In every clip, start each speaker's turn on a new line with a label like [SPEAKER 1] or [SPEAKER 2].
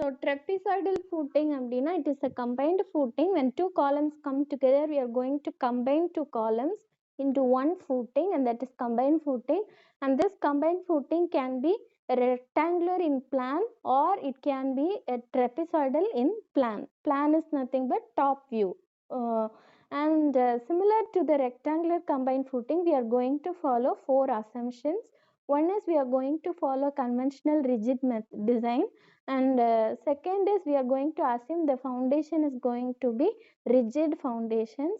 [SPEAKER 1] So trapezoidal footing அப்படின்னா it is a combined footing. When two columns come together, we are going to combine two columns into one footing, and that is combined footing. And this combined footing can be rectangular in plan, or it can be a trapezoidal in plan. Plan is nothing but top view. And similar to the rectangular combined footing, we are going to follow four assumptions. One is we are going to follow conventional rigid design, and second is we are going to assume the foundation is going to be rigid foundations,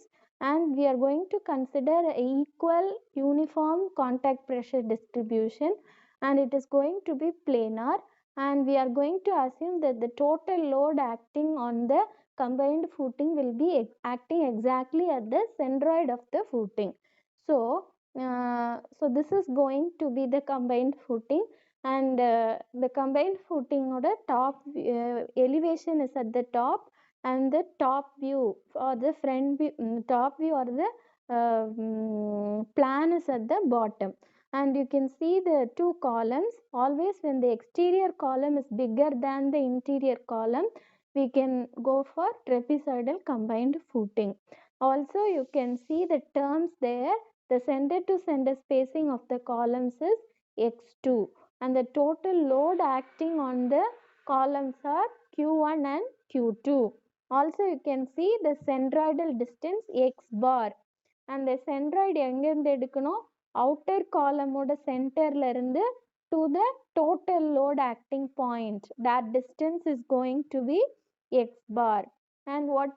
[SPEAKER 1] and we are going to consider equal uniform contact pressure distribution, and it is going to be planar, and we are going to assume that the total load acting on the combined footing will be acting exactly at the centroid of the footing. So this is going to be the combined footing, and the combined footing oda top elevation is at the top, and the top view or the front view, top view or the plan is at the bottom. And you can see the two columns. Always when the exterior column is bigger than the interior column, we can go for trapezoidal combined footing. Also you can see the terms there. The center to center spacing of the columns is x2, and the total load acting on the columns are q1 and q2. Also you can see the centroidal distance x bar, and the centroid எங்கிருந்து எடுக்கணும், outer column ஓட centerல இருந்து to the total load acting point. That distance is going to be x bar. And what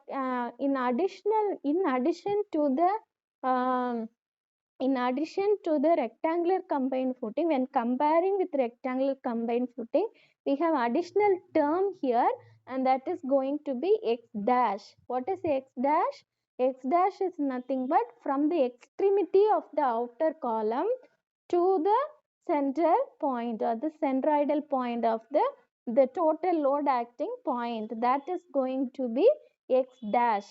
[SPEAKER 1] in addition to the rectangular combined footing, when comparing with rectangular combined footing, we have additional term here, and that is going to be x dash. What is x dash? X dash is nothing but from the extremity of the outer column to the central point, or the centroidal point of the total load acting point. That is going to be x dash.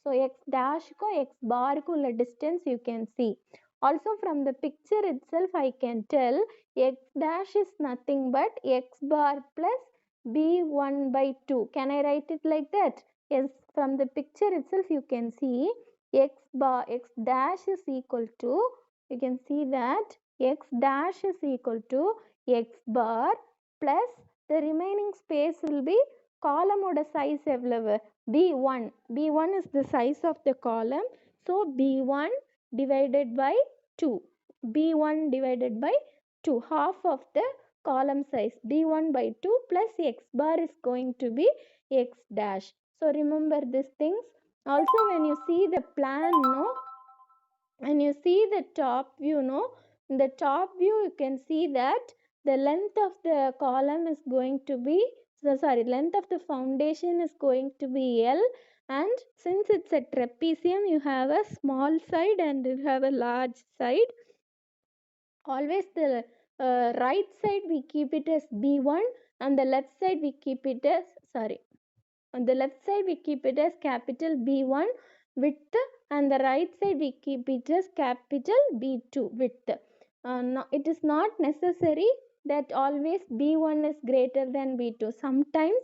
[SPEAKER 1] So x dash ko x bar ko ulla distance you can see. Also from the picture itself I can tell x dash is nothing but x bar plus b1 by 2. Can I write it like that? Yes, from the picture itself you can see x dash is equal to, you can see that x dash is equal to x bar plus the remaining space will be column oda size எவ்வளவு, b1 is the size of the column, so b1 divided by 2, half of the column size, b1 by 2 plus x bar is going to be x dash. So remember these things. Also when you see the plan, when you see the top view, in the top view you can see that the length of the column is going to be, length of the foundation is going to be L, and since it's a trapezium, you have a small side and you have a large side. Always the right side we keep it as b1, and the left side we keep it as, on the left side we keep it as capital B1 width, and the right side we keep it as capital B2 width. No, it is not necessary that always B1 is greater than B2. Sometimes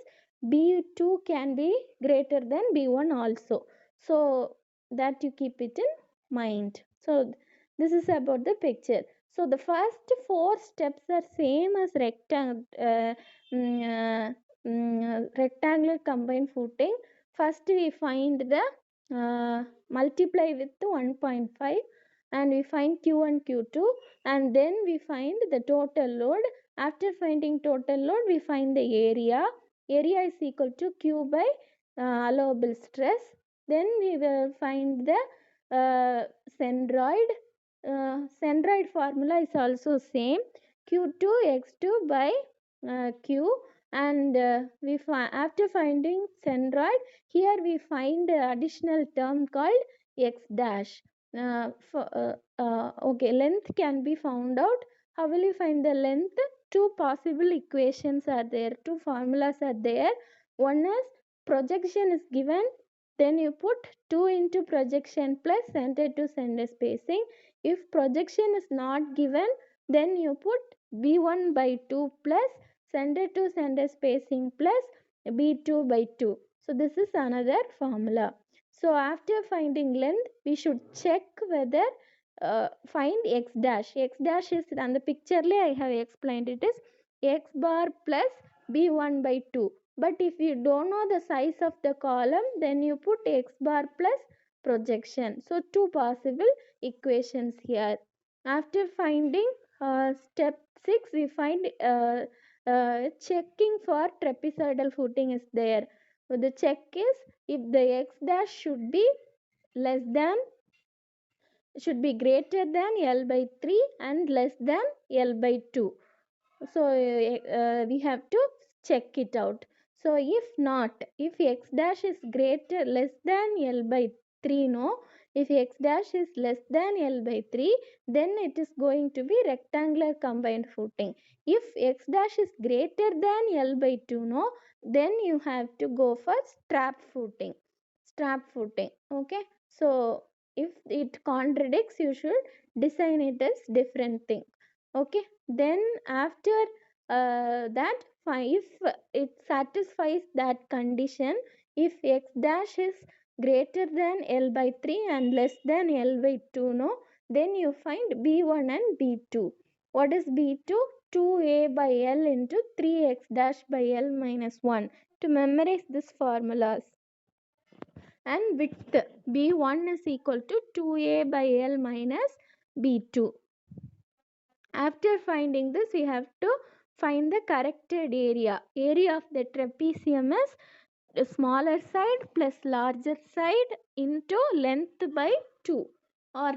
[SPEAKER 1] B2 can be greater than B1 also. So that you keep it in mind. So this is about the picture. So the first four steps are same as rectangular combined footing. First we find the multiply with 1.5, and we find q1 q2, and then we find the total load. After finding total load, we find the area is equal to q by allowable stress. Then we will find the centroid. Centroid formula is also same, q2 x2 by q, and after finding centroid, here we find additional term called x dash. Okay, length can be found out. How will you find the length? Two possible equations are there, two formulas are there. One is projection is given, then you put 2 into projection plus center to center spacing. If projection is not given, then you put b1 by 2 plus center to center spacing plus B2 by 2. So this is another formula. So after finding length, we should check whether find x dash. X dash is on the picture I have explained, it is x bar plus B1 by 2. But if you don't know the size of the column, then you put x bar plus projection. So two possible equations here. After finding step 6, we find checking for trapezoidal footing is there. So the check is if the x dash should be greater than L by 3 and less than L by 2. So we have to check it out. So if not, if x dash is greater less than L by 3, no, if x dash is less than L by 3, then it is going to be rectangular combined footing. If x dash is greater than L by 2, no, then you have to go for strap footing. Okay. So if it contradicts, you should design it as different thing. Okay. Then after that, if it satisfies that condition, if x dash is greater than L by 3 and less than L by 2, no, then you find B1 and B2. What is B2? 2a by L into 3x dash by L minus 1. To memorize these formulas. And width B1 is equal to 2a by L minus B2. After finding this, we have to find the corrected area. Area of the trapezium is the smaller side plus larger side into length by 2, or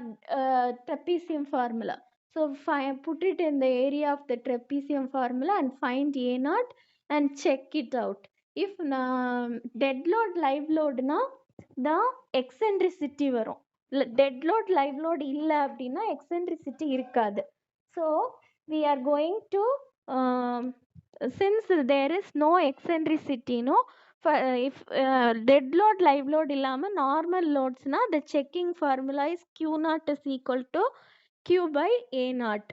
[SPEAKER 1] trapezium formula. So put it in the area of the trapezium formula and find A naught and check it out. If dead load live load na the eccentricity வரும். dead load live load இல்லை அப்படின்னா eccentricity இருக்காது. So we are going to since there is no eccentricity, no, for if dead load live load இல்லாம normal loads na, the checking formula is q naught is equal to q by a naught.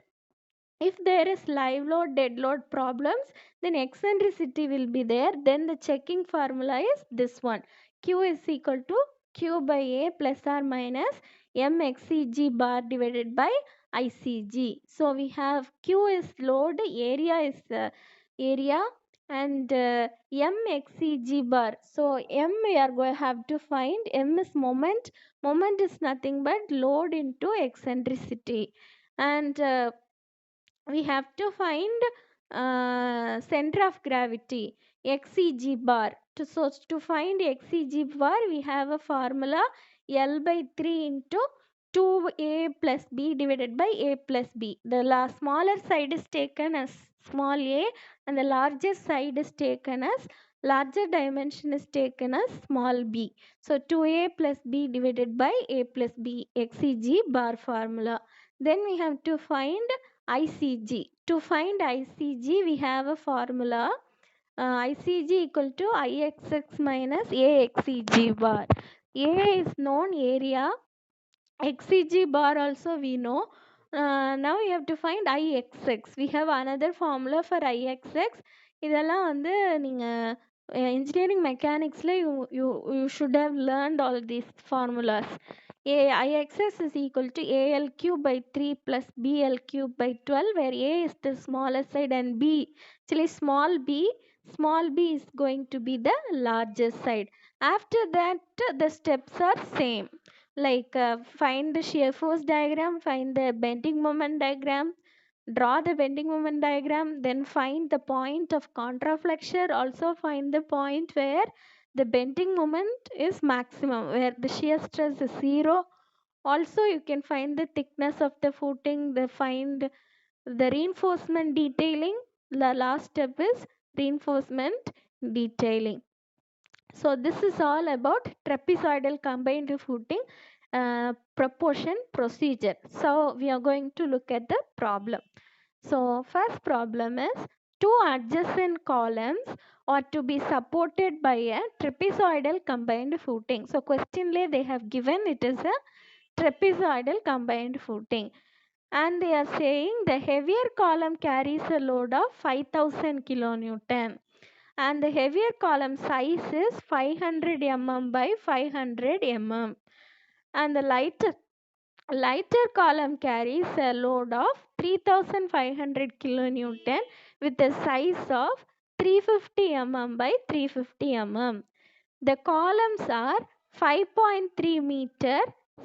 [SPEAKER 1] If there is live load dead load problems, then eccentricity will be there. Then the checking formula is this one. Q is equal to q by a plus or minus mxcg bar divided by icg. So we have q is load, area is area, and mxcg bar. So m we are going to have to find. M is moment. Moment is nothing but load into eccentricity. And we have to find center of gravity, xcg bar. To find xcg bar, we have a formula L by 3 into 2a plus b divided by a plus b. The smaller side is taken as small a and the larger side is taken as larger dimension is taken as small b. So 2a plus b divided by a plus b, xcg bar formula. Then we have to find ICG. To find ICG, we have a formula ICG equal to IXX minus AXCG bar. A is known area, XCG bar also we know. Now we have to find IXX. We have another formula for IXX. இதெல்லாம் வந்து நீங்கள் engineering mechanicsல you should have learned all these formulas. IXS is equal to AL cube by 3 plus BL cube by 12, where A is the smaller side and B, actually small b is going to be the larger side. After that, the steps are same. Like find the shear force diagram, find the bending moment diagram, draw the bending moment diagram, then find the point of contraflexure, also find the point where the bending moment is maximum, where the shear stress is 0. Also you can find the thickness of the footing, find the reinforcement detailing. The last step is reinforcement detailing. So this is all about trapezoidal combined footing proportion procedure. So we are going to look at the problem. So first problem is two adjacent columns are to be supported by a trapezoidal combined footing. So question they have given it is a trapezoidal combined footing. and they are saying the heavier column carries a load of 5000 kilonewton and the heavier column size is 500 mm by 500 mm, and the lighter column carries a load of 3500 kilonewton with a size of 350 mm by 350 mm. The columns are 5.3 meter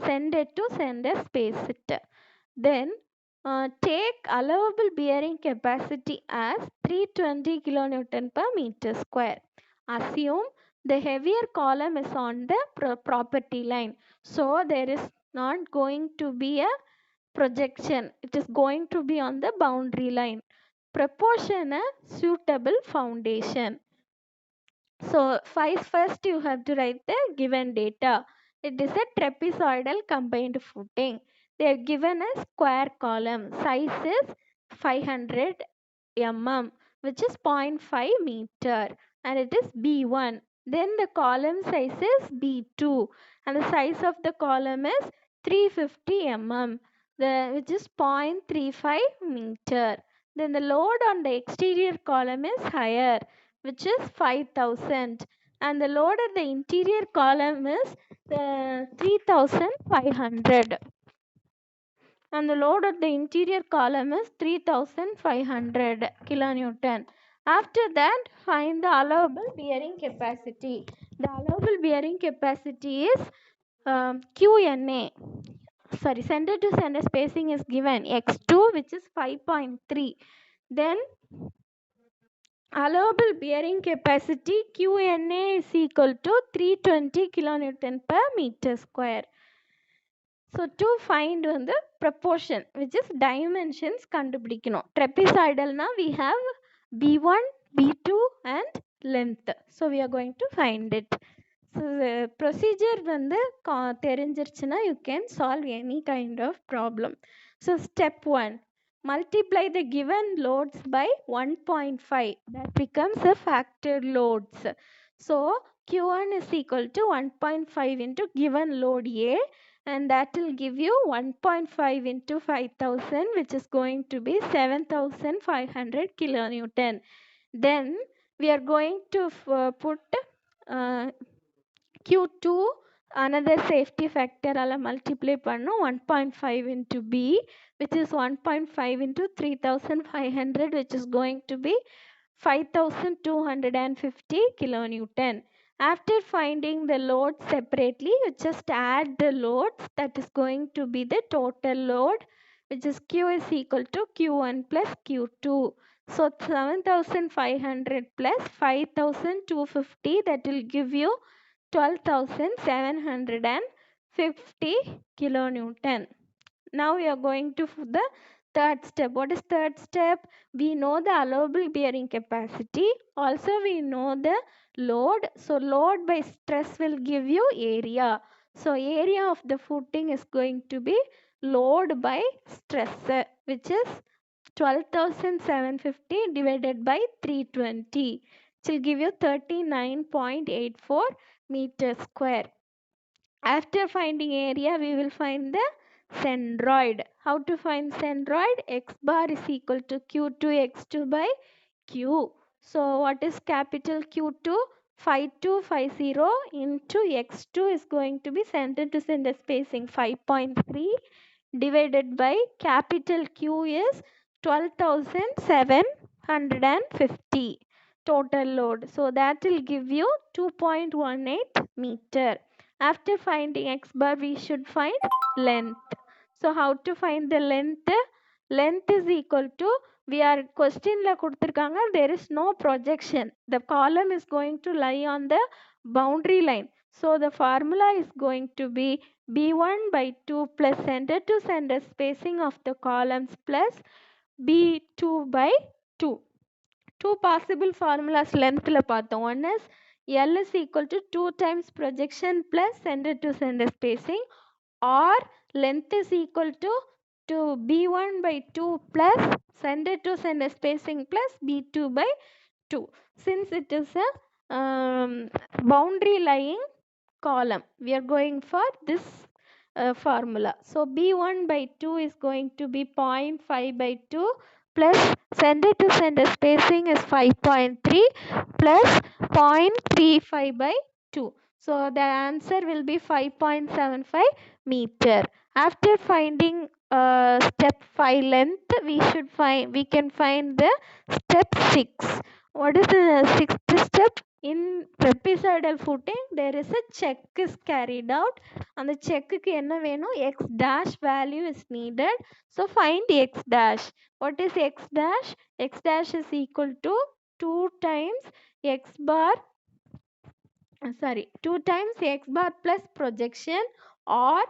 [SPEAKER 1] center to center spaced. Then take allowable bearing capacity as 320 kilonewton per meter square. Assume the heavier column is on the property line. So there is not going to be a projection. It is going to be on the boundary line. Proportion a suitable foundation. So first you have to write the given data. It is a trapezoidal combined footing. They are given a square column. Size is 500 mm, which is 0.5 meter, and it is B1. Then the column size is B2 and the size of the column is 350 mm, which is 0.35 meter. Then the load on the exterior column is higher, which is 5000, and the load at the interior column is 3500, and the load at the interior column is 3500 kilonewton. After that, find the allowable bearing capacity. The allowable bearing capacity is QNA. Sorry, center to center spacing is given x2, which is 5.3. Then allowable bearing capacity QNA is equal to 320 kilonewton per meter square. So to find the proportion, which is dimensions கண்டுபிடிக்கணும். Trapezoidal na we have B1, B2 and length. So we are going to find it. So the procedure தெரிஞ்சிருச்சுன்னா you can solve any kind of problem. So step 1, multiply the given loads by 1.5. That becomes a factored loads. So Q1 is equal to 1.5 into given load A, and that will give you 1.5 into 5000, which is going to be 7500 kilonewton. Then we are going to put Q2 another safety factor alla multiply பண்ணும் 1.5 into B, which is 1.5 into 3500, which is going to be 5250 kilonewton. After finding the load separately, you just add the loads. That is going to be the total load, which is Q is equal to Q1 plus Q2. So 7500 plus 5250, that will give you 12,750 kilonewton. Now we are going to the third step. What is third step? We know the allowable bearing capacity. Also we know the load. So load by stress will give you area. So area of the footing is going to be load by stress, which is 12,750 divided by 320. It will give you 39.84 meter square. After finding area, we will find the centroid. How to find centroid? X bar is equal to Q2 x2 by Q. So what is capital Q2? 5250 into x2 is going to be center to center spacing 5.3 divided by capital Q is 12,750 total load. So that will give you 2.18 meter. After finding x bar, we should find length. So how to find the length? Length is equal to, we are question la kuduthirukanga, there is no projection. The column is going to lie on the boundary line. So the formula is going to be B1 by 2 plus center to center spacing of the columns plus B2 by 2. Two possible formulas length la பார்த்தோம். One is L is equal to 2 times projection plus center to center spacing, or length is equal to B1 by 2 plus center to center spacing plus B2 by 2. Since it is a boundary lying column, we are going for this formula. So B1 by 2 is going to be 0.5 by 2 plus center to center spacing is 5.3 plus 0.35 by 2. So the answer will be 5.75 meter. After finding step 5 length, we can find the step 6. What is the sixth step? In trapezoidal footing, there is a check is carried out. அந்த செக்குக்கு என்ன வேணும்? X dash value is needed. So find X dash. What is X dash? X dash is equal to 2 times X bar 2 times X bar plus projection, or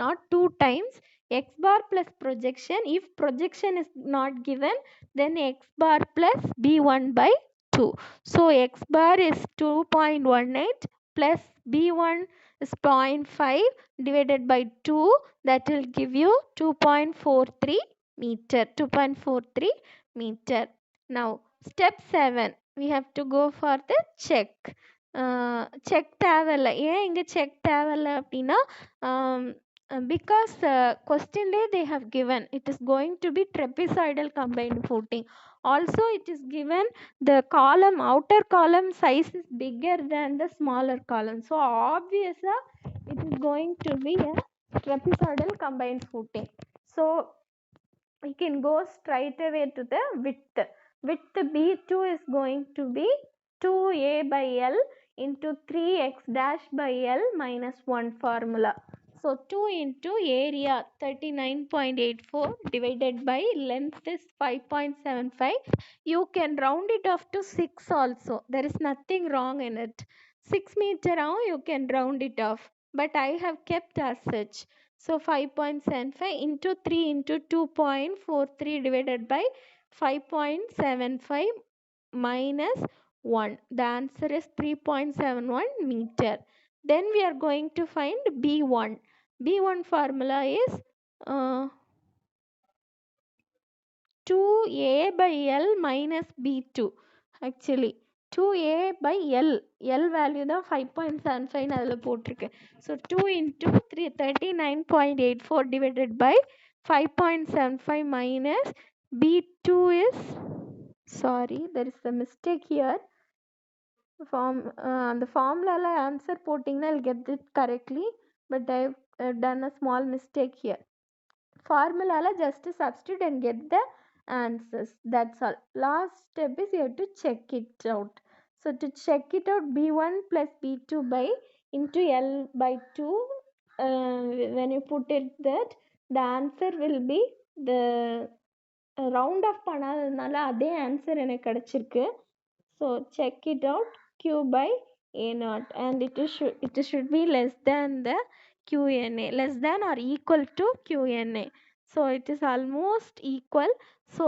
[SPEAKER 1] not 2 times X bar plus projection. If projection is not given, then X bar plus B1 by 2. So X bar is 2.18 plus B1 is 0.5 divided by 2, that will give you 2.43 meter. 2.43 meter. Now step 7, we have to go for the check. Check தேவையில்லை. ஏன் இங்கே check தேவையில்லை அப்படின்னா, because கொஸ்டின்லேயே they have given it is going to be trapezoidal combined footing. Also it is given the column, outer column size is bigger than the smaller column. So obviously it is going to be a trapezoidal combined footing. So we can go straight away to the width. Width B2 is going to be 2a by L into 3x dash by L minus 1 formula. So 2 into area 39.84 divided by length is 5.75. You can round it off to 6 also. There is nothing wrong in it. 6 meter you can round it off, but I have kept as such. So 5.75 into 3 into 2.43 divided by 5.75 minus 1. The answer is 3.71 meter. Then we are going to find B1. B1 formula is 2a by L minus B2. Actually 2a by L. L value தான் 5.75 அதில் போட்டிருக்கு. So 2 into 39.84 divided by 5.75 minus B2 is, sorry, there is a mistake here. The formula answer போட்டிங்கன்னா I'll get it correctly, but I've done a small mistake here. Formula just substitute and get the answers. That's all. Last step is you have to check it out. So to check it out, B1 plus B2 by into L by 2, when you put it that, the answer will be the round off பண்ணாததுனால அதே answer எனக்கு கிடைச்சிருக்கு. So check it out. Q by A0, and it should be less than the QNA, less than or equal to QNA. So it is almost equal. So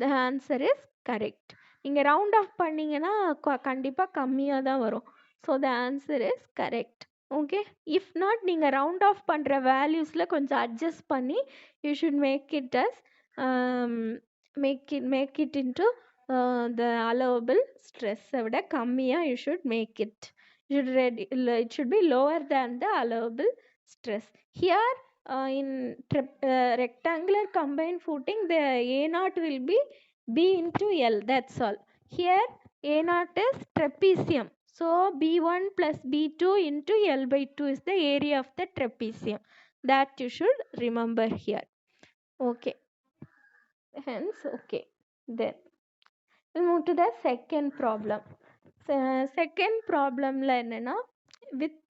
[SPEAKER 1] the answer is correct. இங்கே round off பண்ணிங்கன்னா கண்டிப்பாக கம்மியாக தான் வரும். So the answer is correct. Okay, if not நீங்கள் round off பண்ணுற வேல்யூஸில் கொஞ்சம் adjust பண்ணி you should make it as make it into the allowable stress விட கம்மியாக you should make it. It should be lower than the allowable stress. Here in rectangular combined footing, the A0 will be B into L. That's all. Here A0 is trapezium. So B1 plus B2 into L by 2 is the area of the trapezium. That you should remember here. Okay. Hence, okay. Then we'll move to the second problem. Second problem என்னன்னா with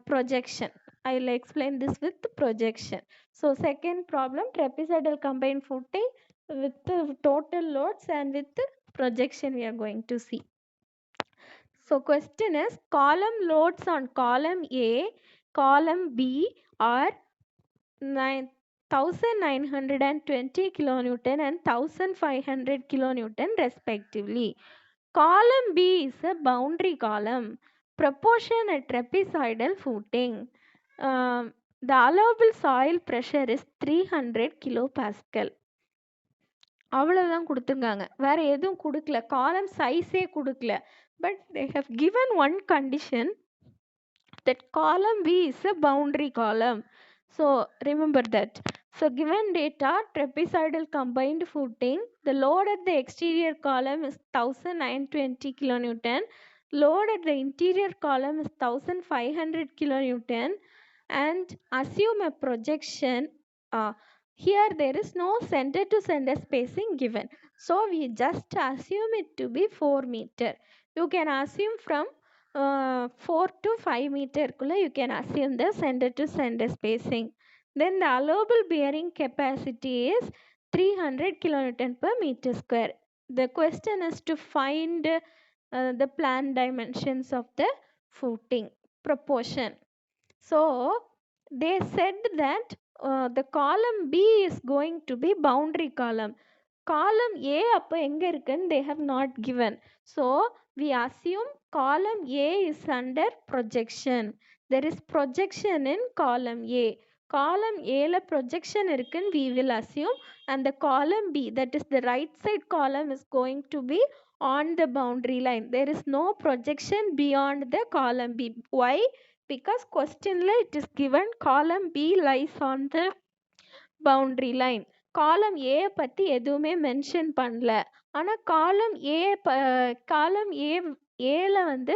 [SPEAKER 1] projection. I will explain this with projection. So second problem, trapezoidal combined footing with total loads and with projection we are going to see. So question is, column loads on column A, column B are 1920 kilonewton and 1500 kilonewton respectively. Column B is a boundary column. Proportion at trapezoidal footing. The allowable soil pressure is 300 kilopascal. அவ்வளோதான் கொடுத்துருக்காங்க, வேறு எதுவும் கொடுக்கல, காலம் சைஸே கொடுக்கல. But they have given one condition, that column B is a boundary column. So remember that. So given data, trapezoidal combined footing, the load at the exterior column is 1920 kilonewton, load at the interior column is 1500 kilonewton, and assume a projection. uh, Here there is no center to center spacing given, so we just assume it to be 4 meter. You can assume from 4 to 5 meter kulla you can assume the center to center spacing. Then the allowable bearing capacity is 300 kilonewton per meter square. The question is to find the plan dimensions of the footing proportion. So they said that the column B is going to be boundary column. Column A அப்போ எங்க இருக்குன்னு they have not given. So we assume column A is under projection. There is projection in column A. Column A ல projection இருக்குன்னு we will assume, and the column B, that is the right side column, is going to be on the boundary line. There is no projection beyond the column B. Why? Because question la it is given column B lies on the boundary line. காலம் ஏ பற்றி எதுவுமே mention பண்ணல. ஆனால் காலம் ஏல வந்து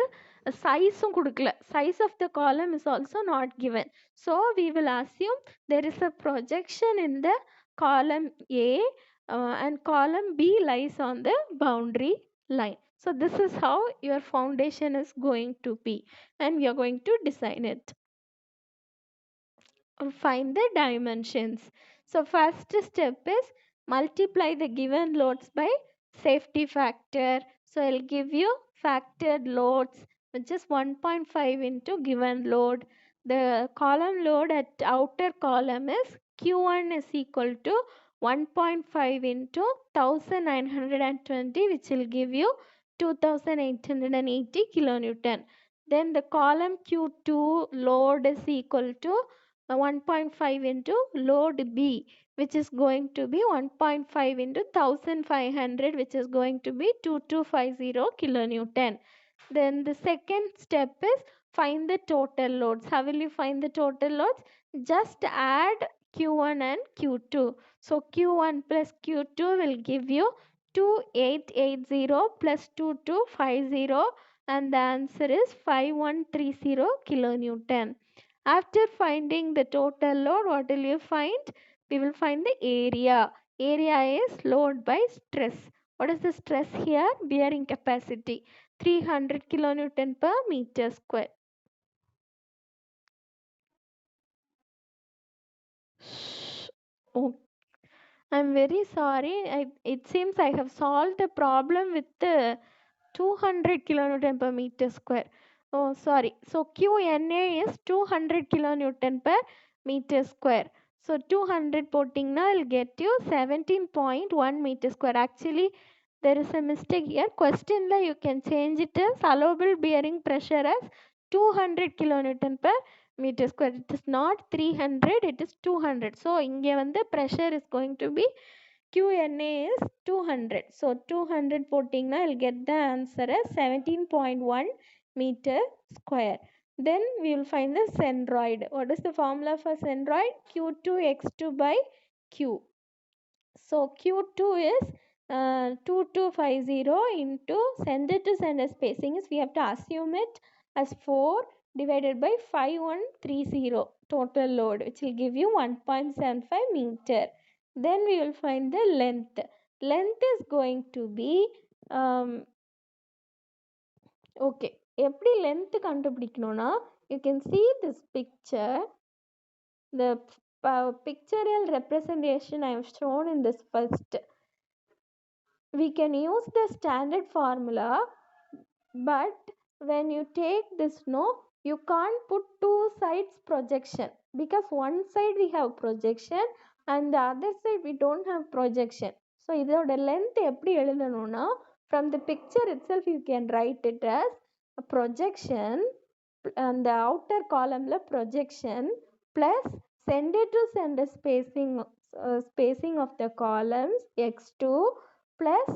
[SPEAKER 1] சைஸும் கொடுக்கல. Size of the column is also not given. So we will assume there is a projection in the column A and column B lies on the boundary line. So this is how your foundation is going to be, and we are going to design it. Find the dimensions. So first step is multiply the given loads by safety factor. So I'll give you factored loads, which is 1.5 into given load. The column load at outer column is Q1 is equal to 1.5 into 1920, which will give you 2880 kilonewton. Then the column Q2 load is equal to 1.5 into load B, which is going to be 1.5 into 1500, which is going to be 2250 kilonewton. Then the second step is find the total loads. How will you find the total loads? Just add Q1 and Q2. So Q1 plus Q2 will give you 2880 plus 2250, and the answer is 5130 kilonewton. After finding the total load, what will you find? We will find the area. Area is load by stress. What is the stress here? Bearing capacity 300 kilonewton per meter square. Oh, I'm very sorry. It seems I have solved the problem with the 200 kilonewton per meter square. Oh, sorry. So QNA is 200 kilonewton per meter square. So 200 putting now will get you 17.1 meter square. Actually, there is a mistake here. Question la you can change it as allowable bearing pressure as 200 kilonewton per meter square. It is not 300, it is 200. So இங்கே வந்து pressure is going to be QNA is 200. So 200 போட்டிங்கன்னா you'll get the answer as 17.1 meter square. Then we will find the centroid. What is the formula for centroid? Q2x2 by Q. So Q2 is 2250 into center to center spacing is, we have to assume it as 4 divided by 5130 total load, which will give you 1.75 meter. Then we will find the length. Length is going to be okay. எப்படி length கண்டுபிடிக்கணும்னா, you can see this picture. The pictorial representation I have shown in this first. We can use the standard formula, but when you take this, no, you can't put two sides projection, because one side we have projection and the other side we don't have projection. So இதோட length எப்படி எழுதணும்னா, from the picture itself you can write it as a projection and the outer column la projection plus center to center spacing of the columns x2 plus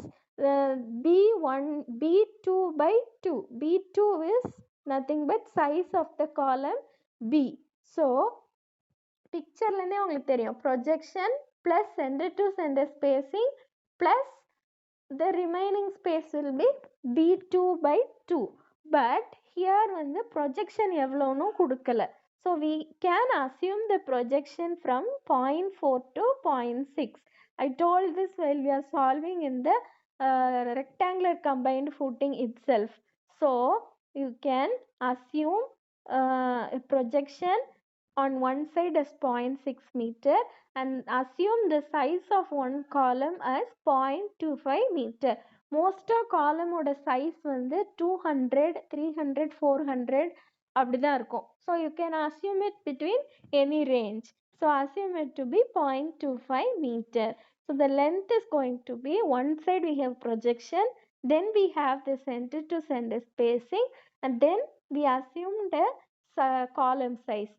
[SPEAKER 1] B1 B2 by 2. B2 is nothing but size of the column B. So பிக்சர்லேருந்தே உங்களுக்கு தெரியும் projection plus center to center spacing plus the remaining space will be B2 by 2. But here வந்து projection எவ்வளோன்னு கொடுக்கல. So we can assume the projection from 0.4 to 0.6. I told this while we are solving in the rectangular combined footing itself. So you can assume a projection on one side as 0.6 meter and assume the size of one column as 0.25 meter. Most of column ஓட size வந்து 200, 300, 400 அப்படிதான் இருக்கும். So you can assume it between any range. So assume it to be 0.25 meter. So the length is going to be, one side we have projection, then we have the center to center spacing, and then we assumed a column size.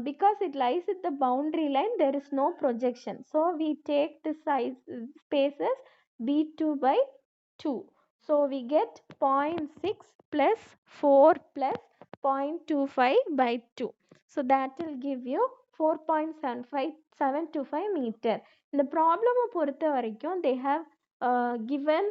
[SPEAKER 1] Because it lies at the boundary line, there is no projection. So we take the size spaces B2 by 2. So we get 0.6 plus 4 plus 0.25 by 2. So that will give you 4.725 meter. இந்த ப்ராப்ளமை பொறுத்த வரைக்கும் they have given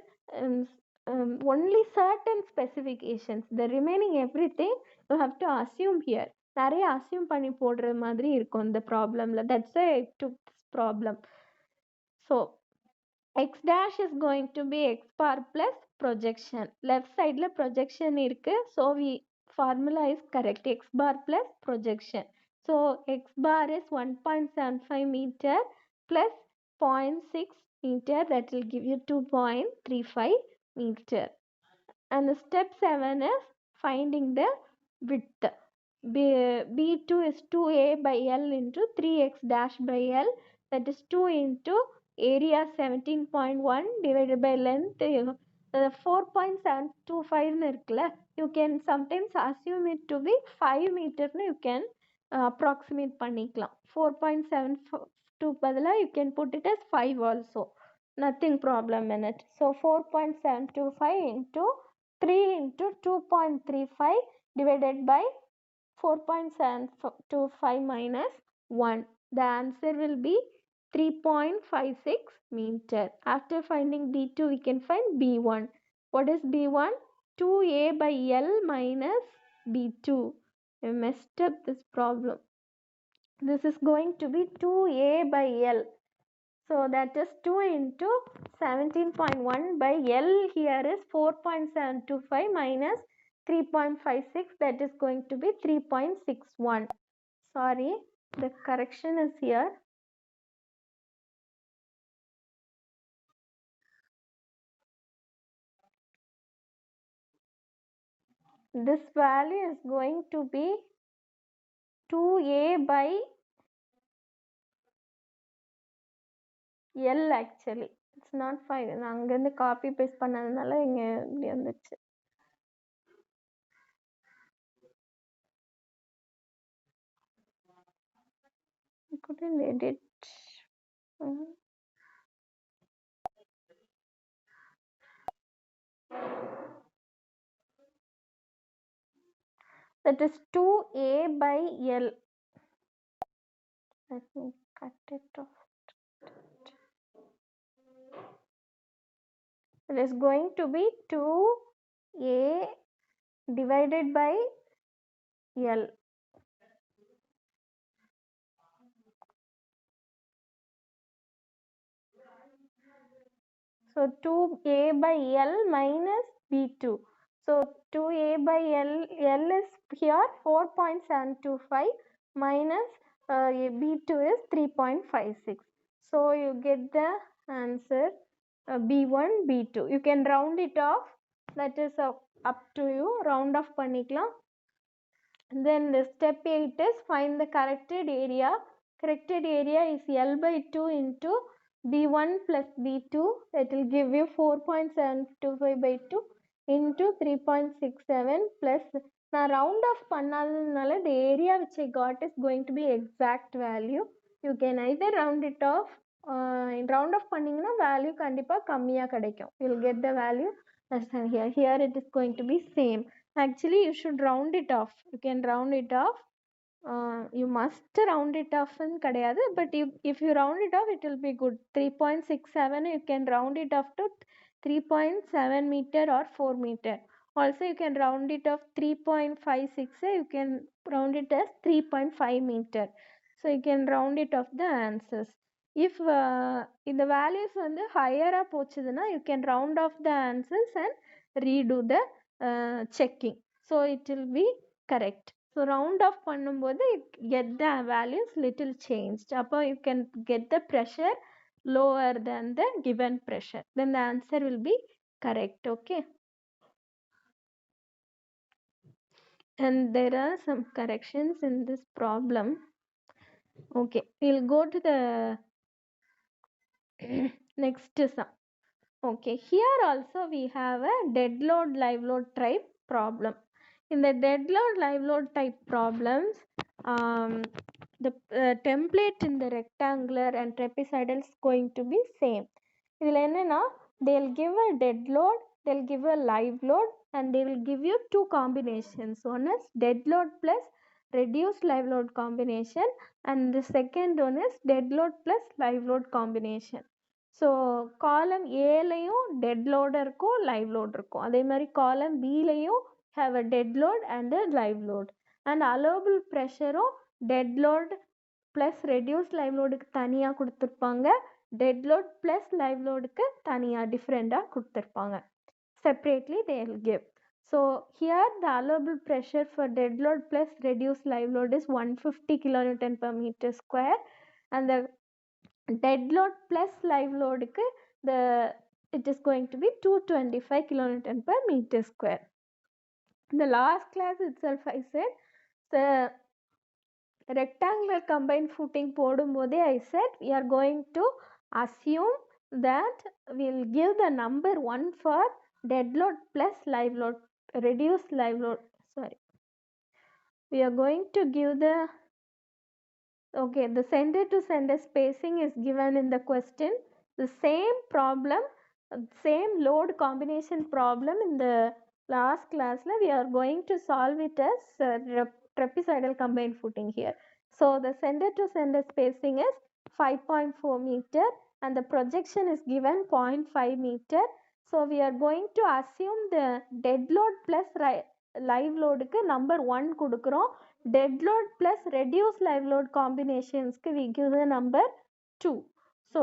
[SPEAKER 1] only certain specifications. The remaining everything you have to assume here. நிறைய assume பண்ணி போடுற மாதிரி இருக்கும் இந்த ப்ராப்ளம்ல. That's why I took this problem. So x dash is going to be x bar plus projection. Left side la projection இருக்கு. So we formula is correct. X bar plus projection. So x bar is 1.75 meter plus 0.6 meter, that will give you 2.35 meter. And the step 7 is finding the width. B2 is 2a by L into 3x dash by L, that is 2 into area 17.1 divided by length 4.725 இருக்குல்ல, you can sometimes assume it to be 5 meter னு you can approximate பண்ணிக்கலாம். 4.72 பதிலா you can put it as 5 also, nothing problem in it. So 4.725 into 3 into 2.35 divided by 4.725 minus 1. The answer will be 3.56 meter. After finding B2, we can find B1. What is B1? 2a by L minus B2. I messed up this problem. This is going to be 2a by L. So that is 2 into 17.1 by L here is 4.725 minus 3.56, that is going to be 3.61. Sorry, the correction is here. This value is going to be 2a by L actually. It's not 5. நான் அங்கேருந்து copy paste பண்ணதுனால இங்கே இப்படி வந்துச்சு. I couldn't edit. That is 2a by L. Let me cut it off. It is going to be 2a divided by L. So 2a by L minus B2. So 2a by L is here 4.725 minus B2 is 3.56. So you get the answer B1, B2. You can round it off. That is up to you. Round off பண்ணிக்கலாம். Then the step 8 is find the corrected area. Corrected area is L by 2 into B1 plus B2. That will give you 4.725 by 2 into 3.67 plus. நான் round off பண்ணாததுனால the area which I got is going to be exact value. You can either round it off. round off பண்ணிங்கன்னா value கண்டிப்பாக கம்மியாக கிடைக்கும். You will get the value less than here. Here it is going to be same. Actually, you should round it off. You can round it off. You must round it off in kadayadu, but if you round it off, it will be good. 3.67, you can round it off to 3.7 meter or 4 meter. Also, you can round it off 3.56, you can round it as 3.5 meter. So, you can round it off the answers. If in the values வந்து higher போச்சுதுன்னா, you can round off the answers and redo the checking. So, it will be correct. So round off பண்ணும்போது get the values little changed. அப்போ you can get the pressure lower than the given pressure. Then the answer will be correct. Okay. And there are some corrections in this problem. Okay. We'll go to the next sum. Okay. Here also we have a dead load live load type problem. In the dead load live load type problems, the template in the rectangular and trapezoidal is going to be same. இதில் என்னன்னா, they'll give a dead load, they'll give a live load, and they will give you two combinations. One is dead load plus reduced live load combination, and the second one is dead load plus live load combination. So காலம் ஏலையும் dead load இருக்கும், live load இருக்கும். அதே மாதிரி காலம் பிலையும் have a dead load and a live load. And allowable pressure dead load plus reduced live loadக்கு தனியா கொடுத்திருப்பாங்க, dead load plus live loadக்கு தனியா டிஃப்ரெண்டா கொடுத்திருப்பாங்க. Separately they will give. So here the allowable pressure for dead load plus reduced live load is 150 kilonewton per meter square, and the dead load plus live loadக்கு it is going to be 225 kilonewton per meter square. In the last class itself I said the rectangular combined footing போடும்போதே I said we are going to assume that we will give the number 1 for dead load plus live load, reduced live load, sorry, we are going to give the, okay, the center to center spacing is given in the question. The same problem, same load combination problem in the last class we are going to solve it as trapezoidal combined footing here. So the center to center spacing is 5.4 meter and the projection is given 0.5 meter. So we are going to assume the dead load plus live load க்கு number 1 கொடுக்கிறோம். Dead load plus reduced live load combinations we give the number 2. So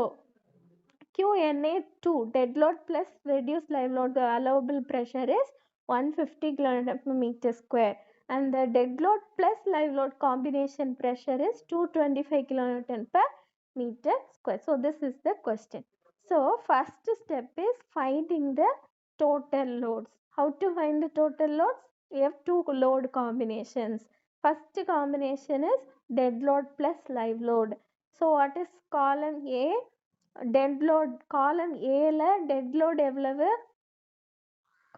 [SPEAKER 1] QNA2, dead load plus reduced live load, the allowable pressure is 150 kilonewton per meter square, and the dead load plus live load combination pressure is 225 kilonewton per meter square. So this is the question. So first step is finding the total loads. How to find the total loads? We have two load combinations. First combination is dead load plus live load. So what is column A? Dead load, column Aல dead load எவ்வளவு?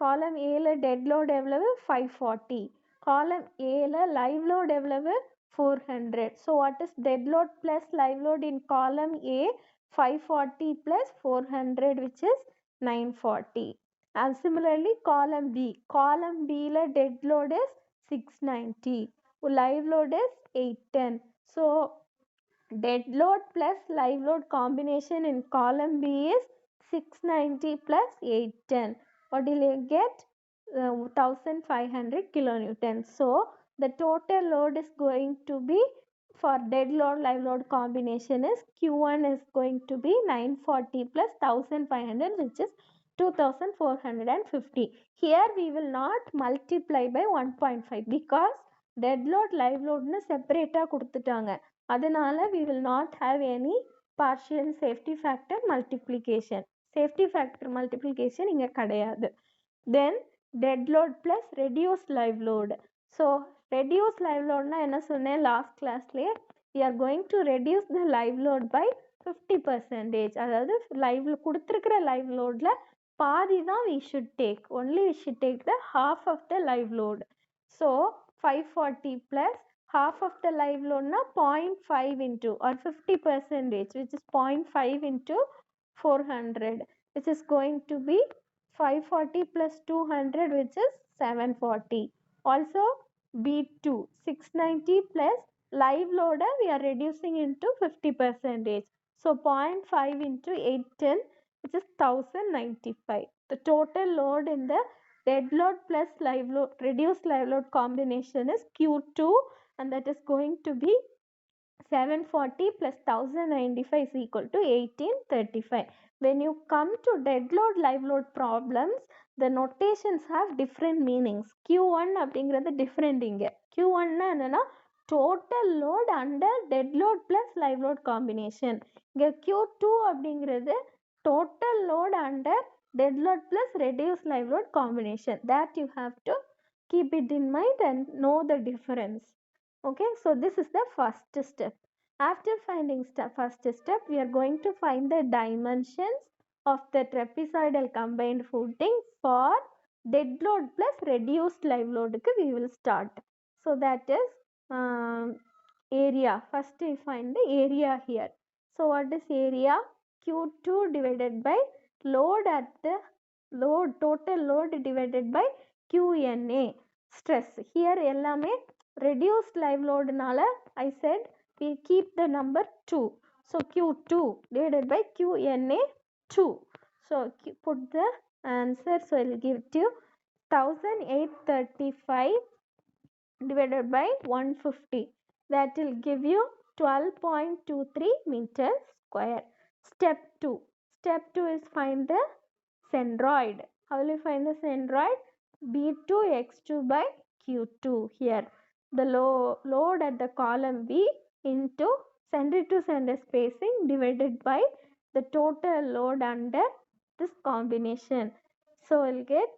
[SPEAKER 1] column Aல dead load எவ்வளவு? 540. column Aல live load எவ்வளவு? 400. So what is dead load plus live load in column A? 540 plus 400, which is 940. And similarly column B. column Bல dead load is 690. live load is 810. So dead load plus live load combination in column B is 690 plus 810. What will you get? 1500 kilonewton. So the total load is going to be for dead load live load combination is Q1 is going to be 940 plus 1500, which is 2450. Here we will not multiply by 1.5 because dead load live load னு செப்பரேட்டா கொடுத்துட்டாங்க. அதனால we will not have any partial safety factor multiplication. Safety factor multiplication இங்க கிடையாது. Then dead load plus reduced live load. So reduced live load னா என்ன சொன்னேன் last classலயே? We are going to reduce the live load by 50%. அதாவது live கொடுத்திருக்கிற live loadல பாதி தான் we should take. Only we should take the half of the live load. So 540 plus half of the live load na 0.5 into or 50%, which is 0.5 into 400, which is going to be 540 plus 200, which is 740. Also B2 690 plus live loader we are reducing into 50 percentage. So 0.5 into 810, which is 1095. The total load in the dead load plus live load reduced live load combination is Q2, and that is going to be 740 plus 1095 is equal to 1835. When you come to dead load live load problems, the notations have different meanings. Q1 அப்படிங்கிறது different இங்க. Q1 என்னன்னா total load under dead load plus live load combination. இங்க Q2 அப்படிங்கிறது total load under dead load plus reduced live load combination. That you have to keep it in mind and know the difference. Okay, so this is the first step. After finding first step, we are going to find the dimensions of the trapezoidal combined footing for dead load plus reduced live load. We will start. So that is area. First we find the area here. So what is area? Q2 divided by load at the load, total load divided by QNA, stress. Here எல்லாமே reduced live load nala I said we keep the number 2. So Q2 divided by QNA 2. So put the answer. So I will give it to you 1835 divided by 150. That will give you 12.23 meters square. Step 2. Step 2 is find the centroid. How will you find the centroid? B2 x2 by Q2 here. The load at the column B into center to center spacing divided by the total load under this combination. So we'll get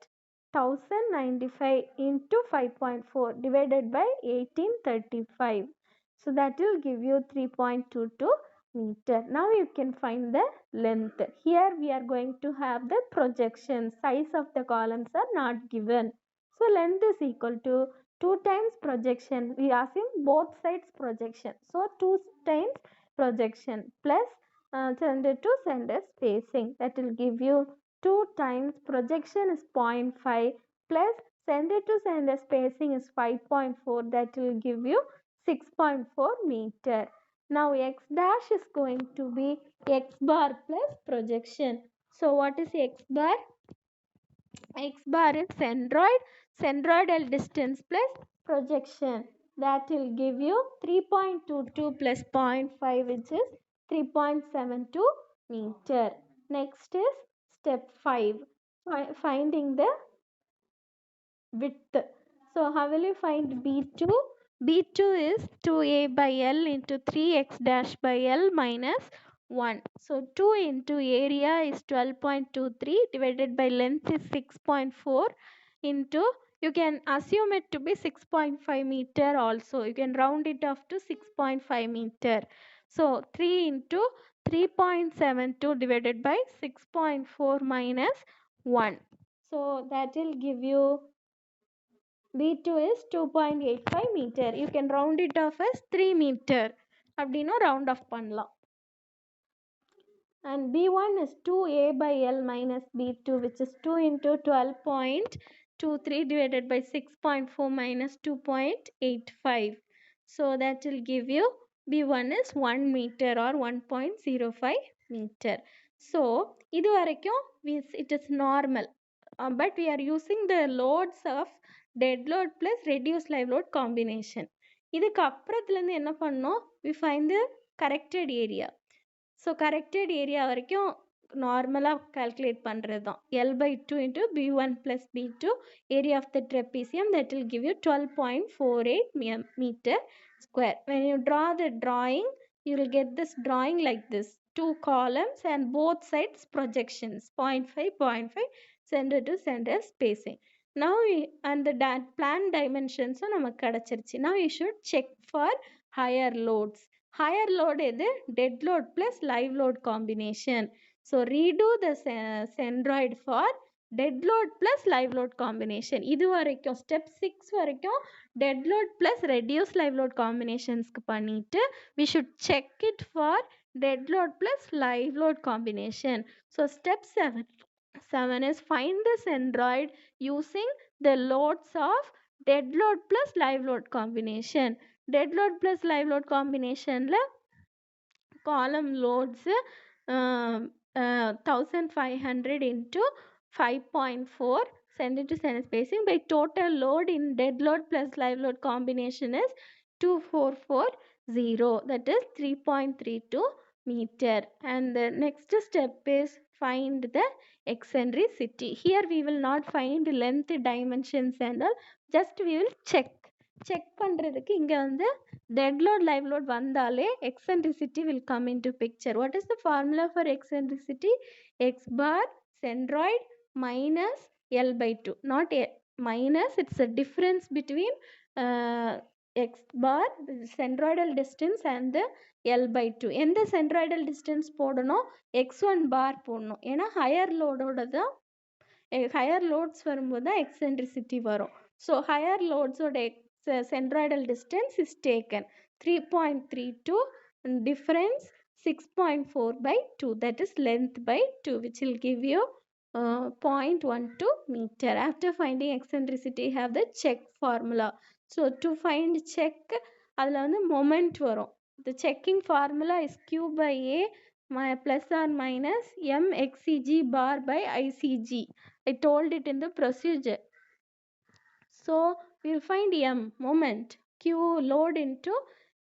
[SPEAKER 1] 1095 into 5.4 divided by 1835. So that will give you 3.22 meter. Now you can find the length. Here we are going to have the projection. Size of the columns are not given. So length is equal to 2 times projection. We are asking both sides projection. So 2 times projection plus center to center spacing. That will give you 2 times projection is 0.5 plus center to center spacing is 5.4. That will give you 6.4 meter. Now x dash is going to be x bar plus projection. So what is x bar? X bar is centroid, centroidal distance plus projection. That will give you 3.22 plus 0.5, which is 3.72 meter. Next is step 5, finding the width. So how will you find B2? B2 is 2a by L into 3x dash by L minus 1. So 2 into area is 12.23 divided by length is 6.4 into, you can assume it to be 6.5 meter also. You can round it off to 6.5 meter. So 3 into 3.72 divided by 6.4 minus 1. So that will give you B2 is 2.85 meter. You can round it off as 3 meter. அப்படின்னா round off பண்ணலாம். And B1 is 2a by L minus B2, which is 2 into 12.23 divided by 6.4 minus 2.85. So that will give you B1 is 1 meter or 1.05 meter. So இது வரைக்கும் it is normal. But we are using the loads of dead load plus reduced live load combination. இதுக்கு அப்புறத்துலேருந்து என்ன பண்ணோம்? We find the corrected area. So corrected area வரைக்கும் நார்மலாக calculate பண்ணுறது தான். L by 2 into B1 plus B2 area of the trapezium, that will give you 12.48 meter square. When you draw the drawing, you will get this drawing like this. 2 columns and both sides projections, 0.5, 0.5, center to center spacing. Now and the plan dimensions நமக்கு கிடச்சிருச்சு. Now you should check for higher loads. Higher load is dead load plus live load combination. So redo the centroid for dead load plus live load combination. இது வரைக்கும் step 6 வரைக்கும் dead load plus reduced live load combinationsக்கு பண்ணிட்டு we should check it for dead load plus live load combination. So step 7 is find the centroid using the loads of dead load plus live load combination. Dead load plus live load combination la column loads 1500 into 5.4 cm to center spacing by total load in dead load plus live load combination is 2440, that is 3.32 meter. And the next step is find the eccentricity. Here we will not find length dimensions and all, just we will check பண்றதுக்கு இங்க வந்து dead load live load வந்தாலே eccentricity will come into picture. What is the formula for eccentricity? X bar centroid minus L by 2, not minus, it's a difference between x bar centroidal distance and the L by 2. எந்த centroidal distance போடணும்? x1 bar போடணும். ஏன்னா higher load ஓட தான் higher loads வரும்போது தான் eccentricity வரும். So higher loads ஓட centroidal distance is taken 3.32, difference 6.4 by 2, that is length by 2, which will give you 0.12 meter. After finding eccentricity, have the check formula. So to find check, அதில் வந்து moment வரும். The checking formula is Q by A plus or minus mxcg bar by icg. I told it in the procedure. So we will find m moment, q load into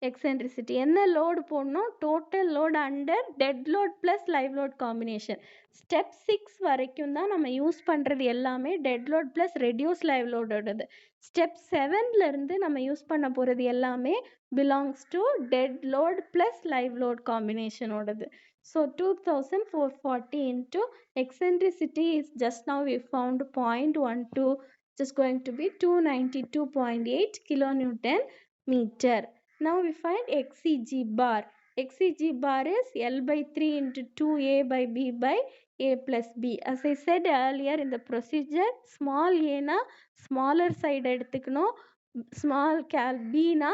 [SPEAKER 1] eccentricity. என்ன load போடணும்? total load under dead load plus live load combination. step 6 வரைக்கும் தான் நம்ம use பண்ணுறது எல்லாமே dead load plus reduce live load ஓடது. step 7ல இருந்து நம்ம use பண்ண போகிறது எல்லாமே belongs to dead load plus live load combination ஓடது. So 2440 into eccentricity is just now we found 0.12, which is going to be 292.8 kilonewton meter. Now we find xcg bar. xcg bar is L by 3 into 2a by b by a plus b. As I said earlier in the procedure, small a na smaller side எடுத்துக்கணும், small cal b na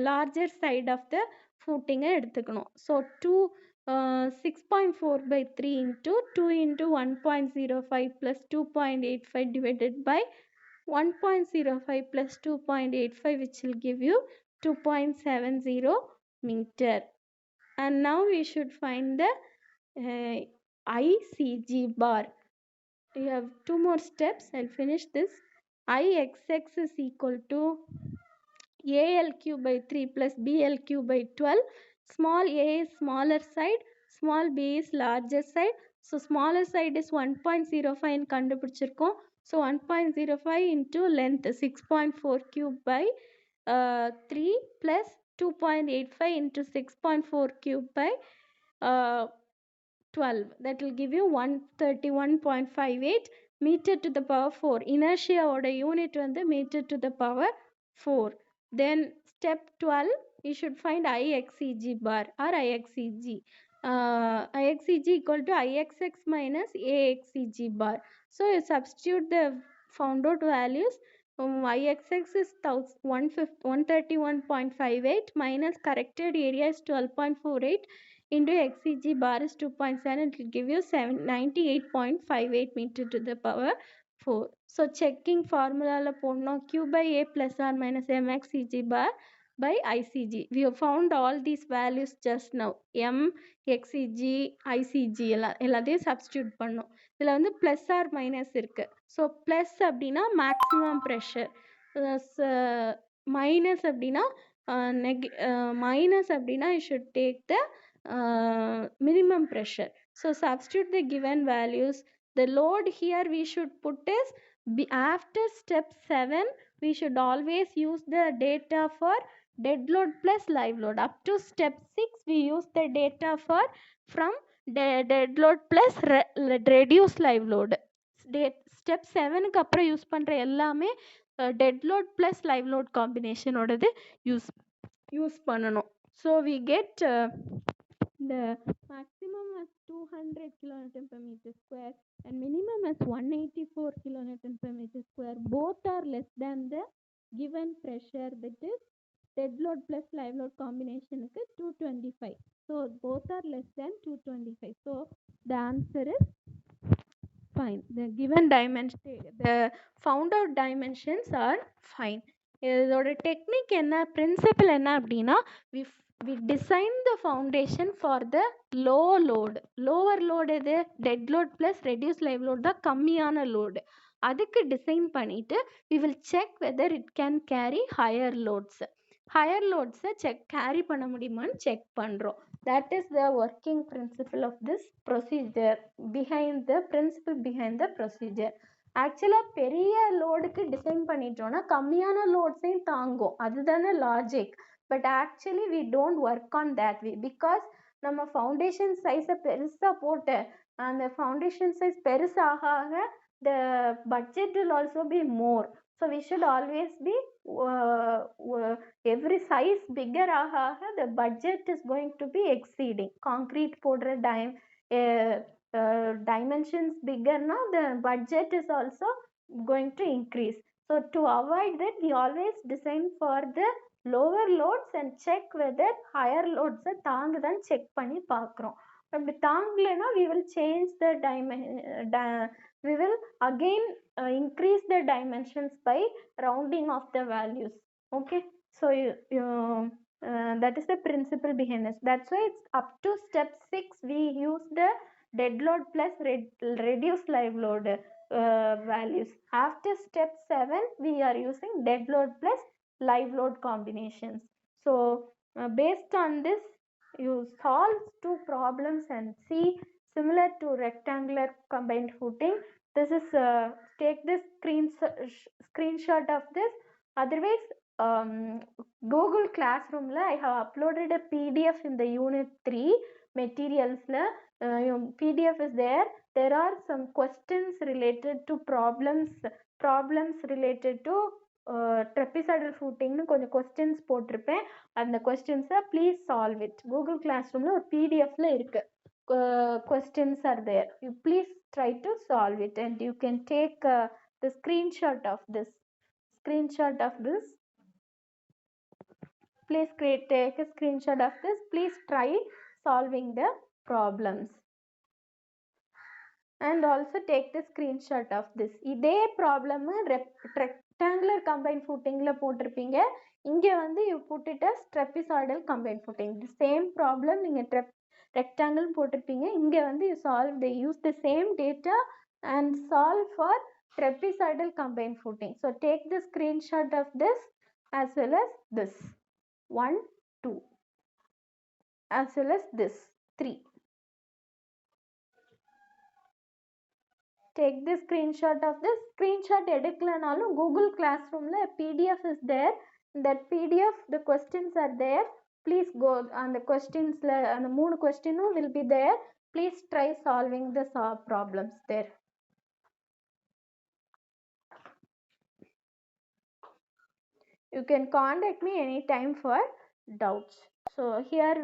[SPEAKER 1] larger side of the footing எடுத்துக்கணும். So 6.4 by 3 into 2 into 1.05 plus 2.85 divided by 1.05 plus 2.85, which will give you 2.70 meter. And now we should find the ICG bar. We have two more steps. I'll finish this. IXX is equal to ALQ by 3 plus BLQ by 12. Small a is smaller side, small b is larger side. So smaller side is 1.05 கண்டுபிடிச்சிருக்கோம். So 1.05 into length 6.4 cube by 3 plus 2.85 into 6.4 cube by 12. That will give you 131.58 meter to the power 4. Inertia oda unit வந்து meter to the power 4. Then step 12, you should find IXCG bar or IXCG. IXCG equal to IXX minus AXCG bar. So you substitute the found out values. IXX is 131.58 minus corrected area is 12.48 into XCG bar is 2.7. It will give you 98.58 meter to the power 4. So checking formula la போடணும், Q by A plus or minus mxcg bar by ICG. We have found all these values just now. M, XCG, ICG எல்லாத்தையும் substitute பண்ணோம். இதில் வந்து plus or minus இருக்கு. So plus அப்படின்னா maximum pressure, minus அப்படின்னா minus அப்படின்னா you should take the minimum pressure. So substitute the given values. The load here we should put is after step 7 we should always use the data for dead load plus live load. Up to step 6 we use the data for from dead load plus reduced live load. Step 7 க்கு அப்புறம் use பண்ணுற எல்லாமே dead load plus live load combination ஓடது use பண்ணணும். So we get the maximum as 200 kilonewton per meter square and minimum as 184 kilonewton per meter square. Both are less than the given pressure, that is dead load plus live load combination is 225. So both are less than 225. So the answer is fine. The given dimension, the found out dimensions are fine. இதோட technique என்ன, principal என்ன அப்படின்னா, we design the foundation for the low load. Lower load எது, dead load plus reduce live load தான் கம்மியான load. அதுக்கு design பண்ணிவிட்டு we will check whether it can carry higher loads. Higher லோட்ஸை கேரி பண்ண முடியுமான்னு செக் பண்ணுறோம். that is the working principle of this procedure, behind the principle behind the procedure. ஆக்சுவலாக பெரிய லோடுக்கு டிசைன் பண்ணிட்டோன்னா கம்மியான லோட்ஸையும் தாங்கும், அதுதானே logic. But actually we don't work on that way, because நம்ம ஃபவுண்டேஷன் சைஸை பெருசாக போட்டு அந்த ஃபவுண்டேஷன் சைஸ் பெருசாக ஆக the budget will also be more. So we should always be every size bigger ஆக the budget is going to be exceeding. Concrete போடுற dimensions bigger now, the budget is also going to increase. So to avoid that, we always design for the lower loads and check whether higher loads தாங்குதான்னு check பண்ணி பார்க்குறோம். அப்படி தாங்கலைன்னா we will change the we will again increase the dimensions by rounding of the values. Okay, so that is the principle behind this. That's why it's up to step 6 we use the dead load plus reduced live load values. After step 7 we are using dead load plus live load combinations. So based on this, you solve two problems and see similar to rectangular combined footing. This is take this screenshot of this. Otherwise Google Classroom la I have uploaded a PDF in the unit 3 materials la. PDF is there. There are some questions related to problems related to trapezoidal footing னு கொஞ்சம் questions போட்டிருப்பேன். அந்த questions-அ please solve it. Google Classroom-ல ஒரு PDF-ல இருக்கு. Questions are there. You please try to solve it and you can take the screenshot of this. Please take a screenshot of this. Please try solving the problems. And also take the screenshot of this. இதே problem rectangular combined footing-ல போட்டிருப்பீங்க. இங்கே வந்து you put it as trapezoidal combined footing. The same problem நீங்கள் rectangle போட்டிருப்பீங்க. இங்கே வந்து they use the same data and solve for trapezoidal combined footing. So take the screenshot of this as well as this 1, 2 as well as this 3. Take the screenshot of this. Screenshot எடுக்கலனாலும் Google Classroom-ல PDF is there. That PDF the questions are there. Please go on the questions-ல அந்த 3 questions will be there. Please try solving the problems there. You can contact me anytime for doubts. So here